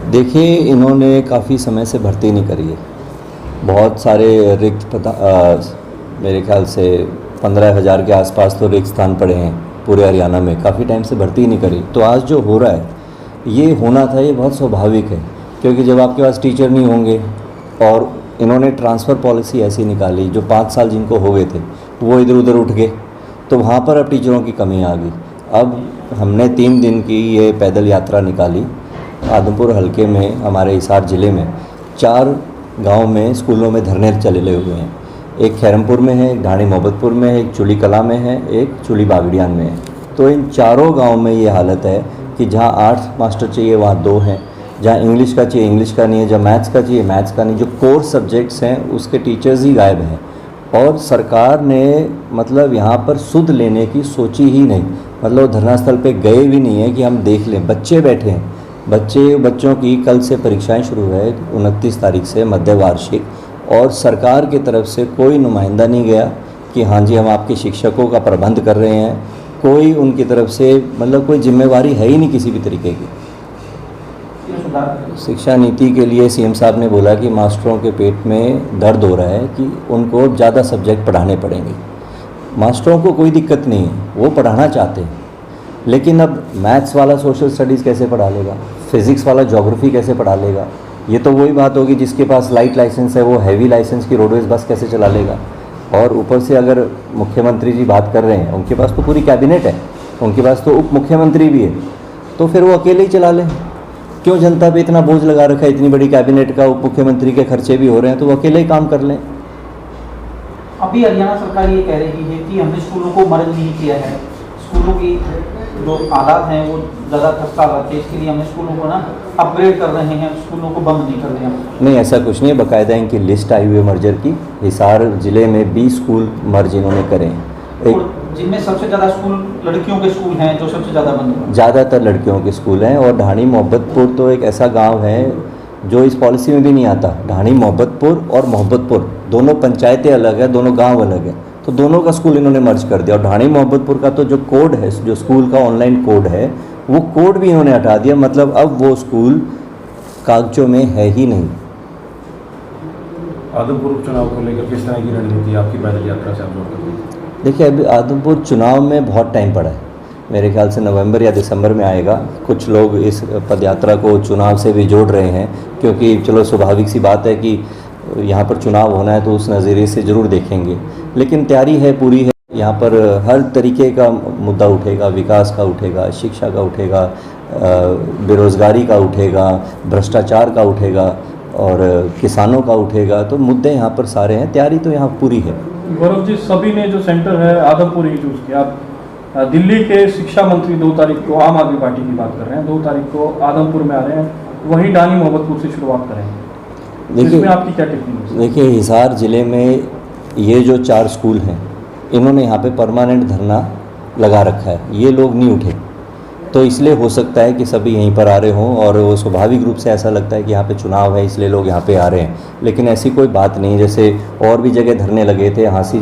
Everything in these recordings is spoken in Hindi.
देखिए, इन्होंने काफ़ी समय से भर्ती नहीं करी है। बहुत सारे रिक्त मेरे ख्याल से 15,000 के आसपास तो रिक्त स्थान पड़े हैं पूरे हरियाणा में, काफ़ी टाइम से भर्ती नहीं करी। तो आज जो हो रहा है, ये होना था, ये बहुत स्वाभाविक है, क्योंकि जब आपके पास टीचर नहीं होंगे और इन्होंने ट्रांसफ़र पॉलिसी ऐसी निकाली, जो 5 साल जिनको हो गए थे वो इधर उधर उठ गए, तो वहाँ पर अब टीचरों की कमी आ गई। अब हमने 3 दिन की ये पैदल यात्रा निकाली। आदमपुर हलके में, हमारे हिसार ज़िले में 4 गांव में स्कूलों में धरने चले हुए हैं। एक खैरमपुर में है, एक ढाणी मोहब्बतपुर में है, एक चुली कला में है, एक चुली बागड़ियान में है। तो इन चारों गांव में ये हालत है कि जहां 8 मास्टर चाहिए वहाँ 2 हैं, जहाँ इंग्लिश का चाहिए इंग्लिश का नहीं है, जहाँ मैथ्स का चाहिए मैथ्स का नहीं। जो कोर सब्जेक्ट्स हैं उसके टीचर्स ही गायब हैं। और सरकार ने मतलब यहाँ पर सुध लेने की सोची ही नहीं, मतलब धरना स्थल पे गए भी नहीं है कि हम देख लें। बच्चे बैठे हैं, बच्चों की कल से परीक्षाएं शुरू है, 29 तारीख से मध्य वार्षिक, और सरकार की तरफ से कोई नुमाइंदा नहीं गया कि हाँ जी हम आपके शिक्षकों का प्रबंध कर रहे हैं। कोई उनकी तरफ से मतलब कोई जिम्मेवारी है ही नहीं किसी भी तरीके की। शिक्षा नीति के लिए सीएम साहब ने बोला कि मास्टरों के पेट में दर्द हो रहा है कि उनको ज़्यादा सब्जेक्ट पढ़ाने पड़ेंगे। मास्टरों को कोई दिक्कत नहीं है, वो पढ़ाना चाहते हैं, लेकिन अब मैथ्स वाला सोशल स्टडीज़ कैसे पढ़ा लेगा, फिज़िक्स वाला ज्योग्राफी कैसे पढ़ा लेगा। ये तो वही बात होगी, जिसके पास लाइट लाइसेंस है वो हैवी लाइसेंस की रोडवेज बस कैसे चला लेगा। और ऊपर से अगर मुख्यमंत्री जी बात कर रहे हैं, उनके पास तो पूरी कैबिनेट है, उनके पास तो उप मुख्यमंत्री भी है, तो फिर वो अकेले ही चला लें। क्यों जनता पे इतना बोझ लगा रखा है, इतनी बड़ी कैबिनेट का, उप मुख्यमंत्री के खर्चे भी हो रहे हैं, तो वो अकेले ही काम कर लें। अभी हरियाणा सरकार ये कह रही है कि हमने स्कूलों को मर्ज नहीं किया है, स्कूलों की जो हालात हैं वो ज़्यादा खस्ता रहते हैं, इसके लिए हमने स्कूलों को ना अपग्रेड कर रहे हैं, स्कूलों को बंद नहीं कर रहे हैं। नहीं, ऐसा कुछ नहीं है, बाकायदा इनकी लिस्ट आई हुई है मर्जर की। हिसार ज़िले में 20 स्कूल मर्ज इन्होंने करे हैं, जिनमें सबसे ज़्यादा स्कूल लड़कियों के स्कूल हैं, जो सबसे ज़्यादा बंद हुए। ज़्यादातर लड़कियों के स्कूल हैं। और ढाणी मोहब्बतपुर तो एक ऐसा गांव है जो इस पॉलिसी में भी नहीं आता। ढाणी मोहब्बतपुर और मोहब्बतपुर दोनों पंचायतें अलग है, दोनों गांव अलग है, तो दोनों का स्कूल इन्होंने मर्ज कर दिया। और ढाणी मोहब्बतपुर का तो जो कोड है, जो स्कूल का ऑनलाइन कोड है, वो कोड भी इन्होंने हटा दिया। मतलब अब वो स्कूल कागजों में है ही नहीं। आदमपुर उपचुनाव को लेकर किस तरह की रणनीति आपकी पैदल यात्रा से आप जोड़ करते हैं? देखिए, अभी आदमपुर चुनाव में बहुत टाइम पड़ा है, मेरे ख्याल से नवंबर या दिसंबर में आएगा। कुछ लोग इस पदयात्रा को चुनाव से भी जोड़ रहे हैं, क्योंकि चलो स्वाभाविक सी बात है कि यहाँ पर चुनाव होना है, तो उस नज़रिए से ज़रूर देखेंगे। लेकिन तैयारी है, पूरी है। यहाँ पर हर तरीके का मुद्दा उठेगा, विकास का उठेगा, शिक्षा का उठेगा, बेरोज़गारी का उठेगा, भ्रष्टाचार का उठेगा और किसानों का उठेगा। तो मुद्दे यहाँ पर सारे हैं, तैयारी तो यहाँ पूरी है। गौरव जी, सभी ने जो सेंटर है आदमपुर ही चूज़ किया। आप दिल्ली के शिक्षा मंत्री 2 तारीख को आम आदमी पार्टी की बात कर रहे हैं, 2 तारीख को आदमपुर में आ रहे हैं, वहीं ढाणी मोहब्बतपुर से शुरुआत करेंगे। इसमें आपकी क्या टेक्निक है? देखिए, हिसार ज़िले में ये जो 4 स्कूल हैं, इन्होंने यहाँ पे परमानेंट धरना लगा रखा है, ये लोग नहीं उठे, तो इसलिए हो सकता है कि सभी यहीं पर आ रहे हों। और वो स्वाभाविक रूप से ऐसा लगता है कि यहाँ पे चुनाव है, इसलिए लोग यहाँ पे आ रहे हैं, लेकिन ऐसी कोई बात नहीं। जैसे और भी जगह धरने लगे थे, हाँसी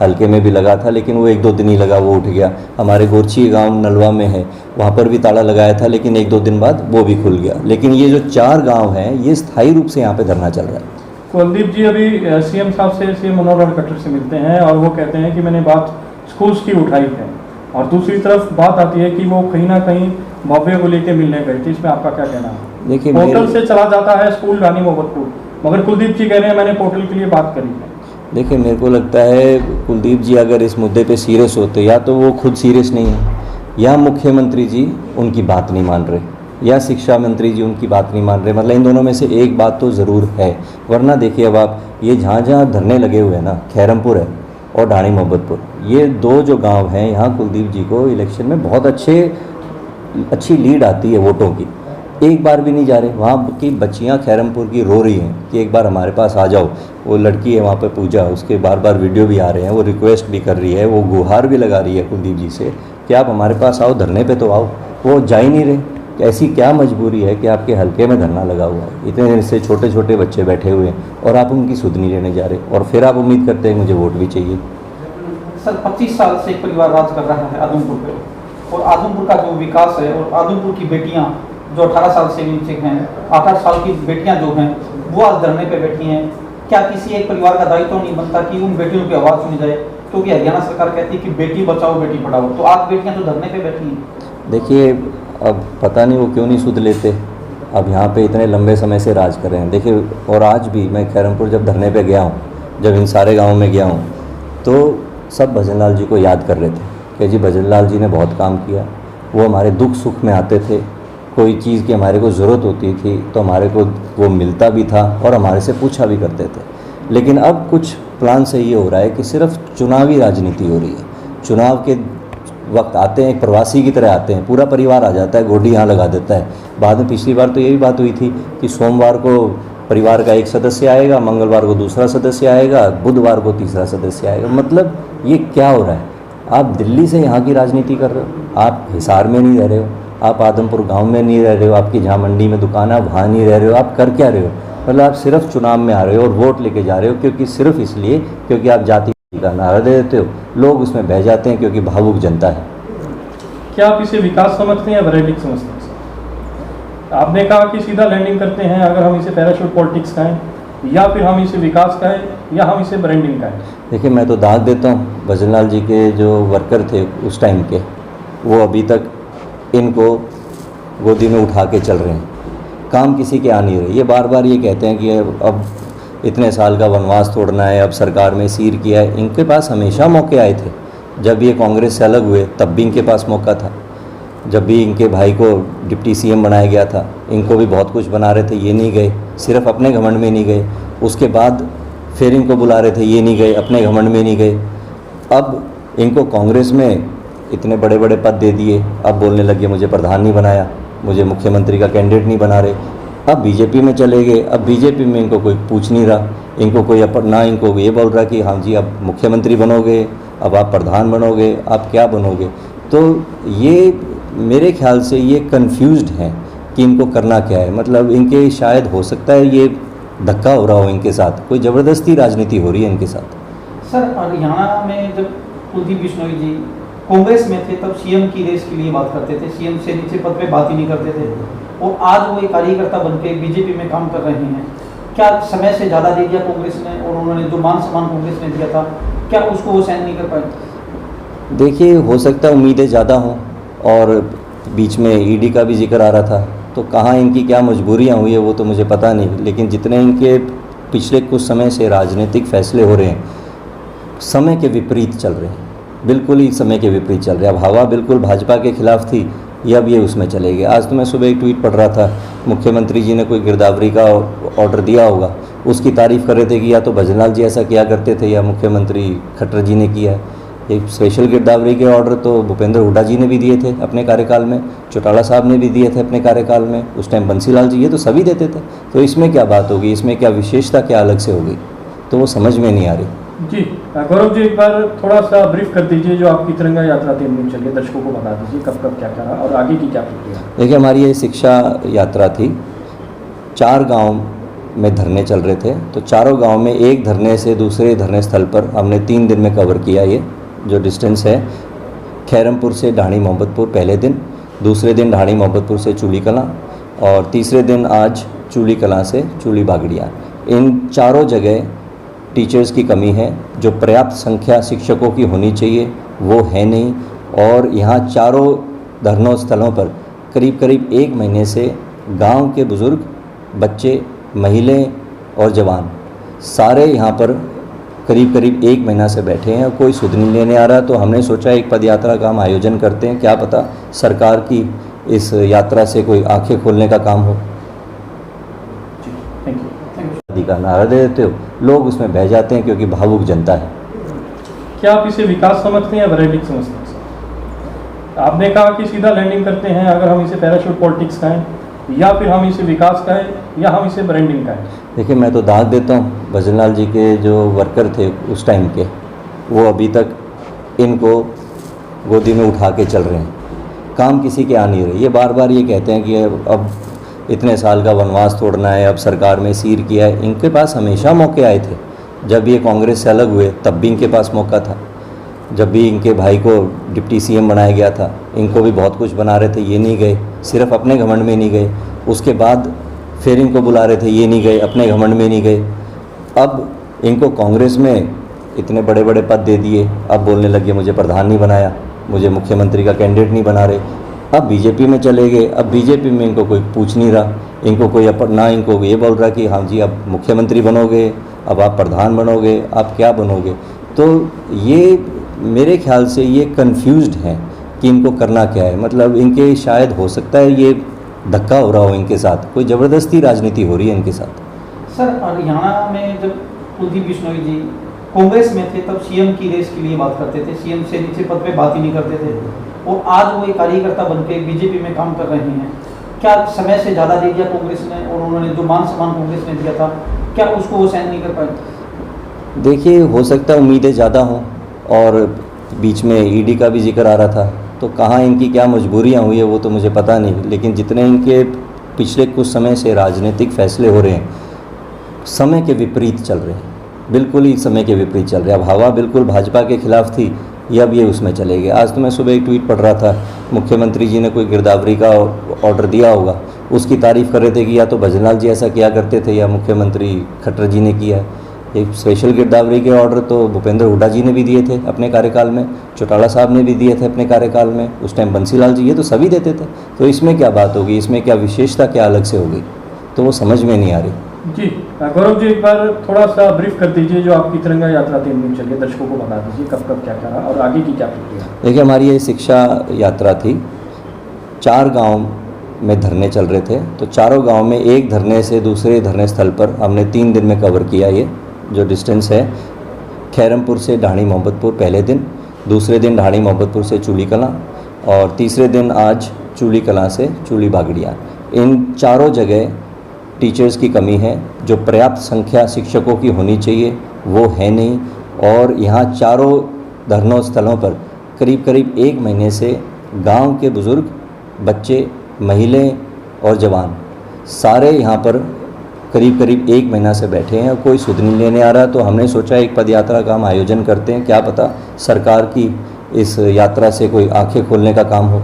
हल्के में भी लगा था, लेकिन वो 1-2 दिन ही लगा, वो उठ गया। हमारे गोरची गांव नलवा में है, वहाँ पर भी ताला लगाया था, लेकिन 1-2 दिन बाद वो भी खुल गया। लेकिन ये जो 4 गाँव हैं, ये स्थायी रूप से यहाँ पर धरना चल रहा है। कुलदीप जी, अभी सीएम साहब से, सीएम मनोहर लाल खट्टर से मिलते हैं और वो कहते हैं कि मैंने बात स्कूल्स की उठाई है, और दूसरी तरफ बात आती है कि वो कहीं ना कहीं भव्य को लेकर मिलने गए थे। इसमें आपका क्या कहना है? देखिए, पोर्टल से चला जाता है स्कूल ढाणी मोहब्बतपुर, मगर कुलदीप जी कह रहे हैं मैंने पोर्टल के लिए बात करी है। देखिए, मेरे को लगता है कुलदीप जी अगर इस मुद्दे पे सीरियस होते, या तो वो खुद सीरियस नहीं है, या मुख्यमंत्री जी उनकी बात नहीं मान रहे, या शिक्षा मंत्री जी उनकी बात नहीं मान रहे। मतलब इन दोनों में से एक बात तो ज़रूर है। वरना देखिए, अब आप ये जहाँ जहाँ धरने लगे हुए हैं ना, खैरमपुर है और ढाणी मोहब्बतपुर, ये 2 जो गांव हैं, यहाँ कुलदीप जी को इलेक्शन में बहुत अच्छी लीड आती है वोटों की। एक बार भी नहीं जा रहे। वहाँ की बच्चियाँ खैरमपुर की रो रही हैं कि एक बार हमारे पास आ जाओ। वो लड़की है वहाँ पे पूजा, उसके बार वीडियो भी आ रहे हैं, वो रिक्वेस्ट भी कर रही है, वो गुहार भी लगा रही है कुलदीप जी से कि आप हमारे पास आओ, धरने पे तो आओ। वो जा ही नहीं रहे। ऐसी क्या मजबूरी है कि आपके हल्के में धरना लगा हुआ है, इतने दिन से छोटे छोटे बच्चे बैठे हुए हैं और आप उनकी सुध नहीं लेने जा रहे, और फिर आप उम्मीद करते हैं मुझे वोट भी चाहिए। सर, 25 साल से एक परिवार राज कर रहा है आदमपुर पे, और आदमपुर का जो विकास है और आदमपुर की बेटियां जो 18 साल से नीचे हैं, 8 साल की बेटियां जो हैं वो आज धरने पे बैठी हैं। क्या किसी एक परिवार का दायित्व तो नहीं बनता कि उन बेटियों की आवाज़ सुनी जाए? क्योंकि हरियाणा सरकार कहती है कि बेटी बचाओ बेटी पढ़ाओ, तो आज बेटियां तो धरने पे बैठी हैं। देखिए, अब पता नहीं वो क्यों नहीं सुध लेते। अब यहाँ पे इतने लंबे समय से राज कर रहे हैं। देखिए, और आज भी मैं खैरमपुर जब धरने पे गया हूँ, जब इन सारे गाँव में गया हूँ, तो सब भजन लाल जी को याद कर रहे थे कि जी भजन लाल जी ने बहुत काम किया। वो हमारे दुख सुख में आते थे, कोई चीज़ की हमारे को ज़रूरत होती थी तो हमारे को वो मिलता भी था और हमारे से पूछा भी करते थे। लेकिन अब कुछ प्लान से ये हो रहा है कि सिर्फ चुनावी राजनीति हो रही है। चुनाव के वक्त आते हैं, एक प्रवासी की तरह आते हैं, पूरा परिवार आ जाता है, गोडी यहाँ लगा देता है। बाद में पिछली बार तो यही बात हुई थी कि सोमवार को परिवार का एक सदस्य आएगा, मंगलवार को दूसरा सदस्य आएगा, बुधवार को तीसरा सदस्य आएगा। मतलब ये क्या हो रहा है? आप दिल्ली से यहाँ की राजनीति कर रहे हो, आप हिसार में नहीं रह रहे हो, आप आदमपुर गांव में नहीं रह रहे हो, आपकी जहाँ मंडी में दुकान है वहाँ नहीं रह रहे हो, आप कर क्या रहे हो? मतलब आप सिर्फ चुनाव में आ रहे हो और वोट लेके जा रहे हो, क्योंकि सिर्फ इसलिए क्योंकि आप जाति का नारा दे देते हो, लोग उसमें बह जाते हैं क्योंकि भावुक जनता है। क्या आप इसे विकास समझते हैं या ब्रांडिंग समझते हैं? आपने कहा कि सीधा लैंडिंग करते हैं, अगर हम इसे पैराशूट पॉलिटिक्स कहें, या फिर हम इसे विकास कहें, या हम इसे ब्रांडिंग कहें? देखिए, मैं तो दाद देता हूँ भजन लाल जी के जो वर्कर थे उस टाइम के, वो अभी तक इनको गोदी में उठा के चल रहे हैं। काम किसी के आ नहीं रहे। ये बार बार ये कहते हैं कि अब इतने साल का वनवास तोड़ना है, अब सरकार में सीर किया है। इनके पास हमेशा मौके आए थे। जब ये कांग्रेस से अलग हुए तब भी इनके पास मौका था। जब भी इनके भाई को डिप्टी सीएम बनाया गया था, इनको भी बहुत कुछ बना रहे थे, ये नहीं गए, सिर्फ अपने घमंड में नहीं गए। उसके बाद फिर इनको बुला रहे थे, ये नहीं गए, अपने घमंड में नहीं गए। अब इनको कांग्रेस में इतने बड़े बड़े पद दे दिए, अब बोलने लगे मुझे प्रधान नहीं बनाया, मुझे मुख्यमंत्री का कैंडिडेट नहीं बना रहे। अब बीजेपी में चले गए, अब बीजेपी में इनको कोई पूछ नहीं रहा, इनको कोई ना इनको ये बोल रहा कि हाँ जी अब मुख्यमंत्री बनोगे, अब आप प्रधान बनोगे, आप क्या बनोगे। तो ये मेरे ख्याल से ये कंफ्यूज्ड हैं कि इनको करना क्या है। मतलब इनके शायद हो सकता है ये धक्का हो रहा हो इनके साथ, कोई ज़बरदस्ती राजनीति हो रही है इनके साथ। सर, हरियाणा में जब कुलदीप बिश्नोई जी कांग्रेस में थे तब सीएम की रेस के लिए बात करते थे, सीएम से नीचे पद पे बात ही नहीं करते थे, और आज वो एक कार्यकर्ता बन के बीजेपी में काम कर रहे हैं। क्या समय से ज़्यादा दे दिया कांग्रेस ने, और उन्होंने जो मान सम्मान कांग्रेस ने दिया था, क्या उसको वो सहन नहीं कर पाए? देखिए, हो सकता है उम्मीदें ज़्यादा हों, और बीच में ईडी का भी जिक्र आ रहा था, तो कहाँ इनकी क्या मजबूरियाँ हुई है वो तो मुझे पता नहीं। लेकिन जितने इनके पिछले कुछ समय से राजनीतिक फैसले हो रहे हैं, समय के विपरीत चल रहे हैं, बिल्कुल ही समय के विपरीत चल रहे हैं। अब हवा बिल्कुल भाजपा के खिलाफ थी, ये अब ये उसमें चले गए। आज तो मैं सुबह एक ट्वीट पढ़ रहा था, मुख्यमंत्री जी ने कोई गिरदावरी का ऑर्डर दिया होगा, उसकी तारीफ़ कर रहे थे कि या तो भजन लाल जी ऐसा किया करते थे या मुख्यमंत्री खट्टर जी ने किया है। एक स्पेशल गिरदावरी के ऑर्डर तो भूपेंद्र हुड्डा जी ने भी दिए थे अपने कार्यकाल में, चौटाला साहब ने भी दिए थे अपने कार्यकाल में, उस टाइम बंसीलाल जी, ये तो सभी देते थे। तो इसमें क्या बात होगी, इसमें क्या विशेषता क्या अलग से होगी, तो वो समझ में नहीं आ रही। जी गौरव जी, एक बार थोड़ा सा ब्रीफ कर दीजिए, जो आपकी तिरंगा यात्रा 3 दिन चली, दर्शकों को बता दीजिए कब कब क्या करा और आगे की क्या प्रक्रिया। देखिए, हमारी ये शिक्षा यात्रा थी, 4 गांव में धरने चल रहे थे, तो चारों गांव में एक धरने से दूसरे धरने स्थल पर हमने 3 दिन में कवर किया। ये जो डिस्टेंस है, खैरमपुर से ढाणी मोहम्मदपुर पहले दिन, दूसरे दिन ढाणी मोहम्मदपुर से चूली कलां, और तीसरे दिन आज चूली कलां से चूली बागड़ियाँ। इन चारों जगह टीचर्स की कमी है, जो पर्याप्त संख्या शिक्षकों की होनी चाहिए वो है नहीं। और यहाँ चारों धरनों स्थलों पर करीब करीब 1 महीने से गांव के बुज़ुर्ग, बच्चे, महिलाएं और जवान सारे यहाँ पर करीब करीब 1 महीना से बैठे हैं, कोई सुध नहीं लेने आ रहा। तो हमने सोचा एक पद यात्रा का हम आयोजन करते हैं, क्या पता सरकार की इस यात्रा से कोई आंखें खोलने का काम हो। Thank you. का नारा दे देते हो, लोग उसमें बह जाते हैं क्योंकि भावुक जनता है। क्या आप इसे विकास समझते हैं या ब्रांडिंग समझते हैं? आपने कहा कि सीधा लैंडिंग करते हैं, अगर हम इसे पैराशूट पॉलिटिक्स कहें, या फिर हम इसे विकास कहें, या हम इसे ब्रांडिंग कहें? देखिए, मैं तो दाद देता हूँ भजन लाल जी के जो वर्कर थे उस टाइम के, वो अभी तक इनको गोदी में उठा के चल रहे हैं। काम किसी के आ नहीं रहे। ये बार बार ये कहते हैं कि अब इतने साल का वनवास तोड़ना है, अब सरकार में सीर किया है। इनके पास हमेशा मौके आए थे। जब ये कांग्रेस से अलग हुए तब भी इनके पास मौका था। जब भी इनके भाई को डिप्टी सीएम बनाया गया था, इनको भी बहुत कुछ बना रहे थे, ये नहीं गए, सिर्फ अपने घमंड में नहीं गए, उसके बाद फिर इनको बुला रहे थे, ये नहीं गए, अपने घमंड में नहीं गए। अब इनको कांग्रेस में इतने बड़े बड़े पद दे दिए, अब बोलने लगे मुझे प्रधान नहीं बनाया, मुझे मुख्यमंत्री का कैंडिडेट नहीं बना रहे। अब बीजेपी में चले गए, अब बीजेपी में इनको कोई पूछ नहीं रहा, इनको कोई ना इनको ये बोल रहा कि हाँ जी अब मुख्यमंत्री बनोगे, अब आप प्रधान बनोगे, आप क्या बनोगे। तो ये मेरे ख्याल से ये कंफ्यूज्ड हैं कि इनको करना क्या है। मतलब इनके शायद हो सकता है ये धक्का हो रहा हो इनके साथ, कोई ज़बरदस्ती राजनीति हो रही है इनके साथ। सर हरियाणा में जब कुलदीप बिश्नोई जी कांग्रेस में थे तब सीएम की रेस के लिए बात करते थे, सीएम से नीचे पद पे बात ही नहीं करते थे, और आज वो एक कार्यकर्ता बनके बीजेपी में काम कर रहे हैं। क्या समय से ज़्यादा दे दिया कांग्रेस ने, और उन्होंने जो मान सम्मान कांग्रेस ने दिया था क्या उसको वो सहन नहीं कर पाए? देखिए, हो सकता है उम्मीदें ज़्यादा हों, और बीच में ईडी का भी जिक्र आ रहा था, तो कहाँ इनकी क्या मजबूरियाँ हुई है वो तो मुझे पता नहीं। लेकिन जितने इनके पिछले कुछ समय से राजनीतिक फैसले हो रहे हैं, समय के विपरीत चल रहे हैं, बिल्कुल ही समय के विपरीत चल रहे हैं। अब हवा बिल्कुल भाजपा के खिलाफ थी, ये अब ये उसमें चले गए। आज तो मैं सुबह एक ट्वीट पढ़ रहा था, मुख्यमंत्री जी ने कोई गिरदावरी का ऑर्डर दिया होगा, उसकी तारीफ़ कर रहे थे कि या तो भजनलाल जी ऐसा किया करते थे या मुख्यमंत्री खट्टर जी ने किया है। एक स्पेशल गिरदावरी के ऑर्डर तो भूपेंद्र हुड्डा जी ने भी दिए थे अपने कार्यकाल में, चौटाला साहब ने भी दिए थे अपने कार्यकाल में, उस टाइम बंसीलाल जी, ये तो सभी देते थे। तो इसमें क्या बात होगी, इसमें क्या विशेषता क्या अलग से होगी, तो वो समझ में नहीं आ रही। जी गौरव जी, एक बार थोड़ा सा ब्रीफ कर दीजिए, जो आपकी तिरंगा यात्रा 3 दिन चली, दर्शकों को बता दीजिए कब कब क्या करा और आगे की क्या प्रक्रिया। देखिए, हमारी ये शिक्षा यात्रा थी, 4 गांव में धरने चल रहे थे, तो चारों गांव में एक धरने से दूसरे धरने स्थल पर हमने 3 दिन में कवर किया। ये जो डिस्टेंस है, खैरमपुर से ढाणी मोहम्मदपुर पहले दिन, दूसरे दिन ढाणी मोहम्मदपुर से चूली कलां, और तीसरे दिन आज चूली कलां से चूली बागड़ियाँ। इन चारों जगह टीचर्स की कमी है, जो पर्याप्त संख्या शिक्षकों की होनी चाहिए वो है नहीं, और यहाँ चारों धरनों स्थलों पर करीब करीब 1 महीने से गांव के बुज़ुर्ग, बच्चे, महिलाएं और जवान सारे यहाँ पर करीब करीब 1 महीना से बैठे हैं और कोई सुध नहीं लेने आ रहा। तो हमने सोचा एक पद यात्रा का हम आयोजन करते हैं, क्या पता सरकार की इस यात्रा से कोई आंखें खोलने का काम हो।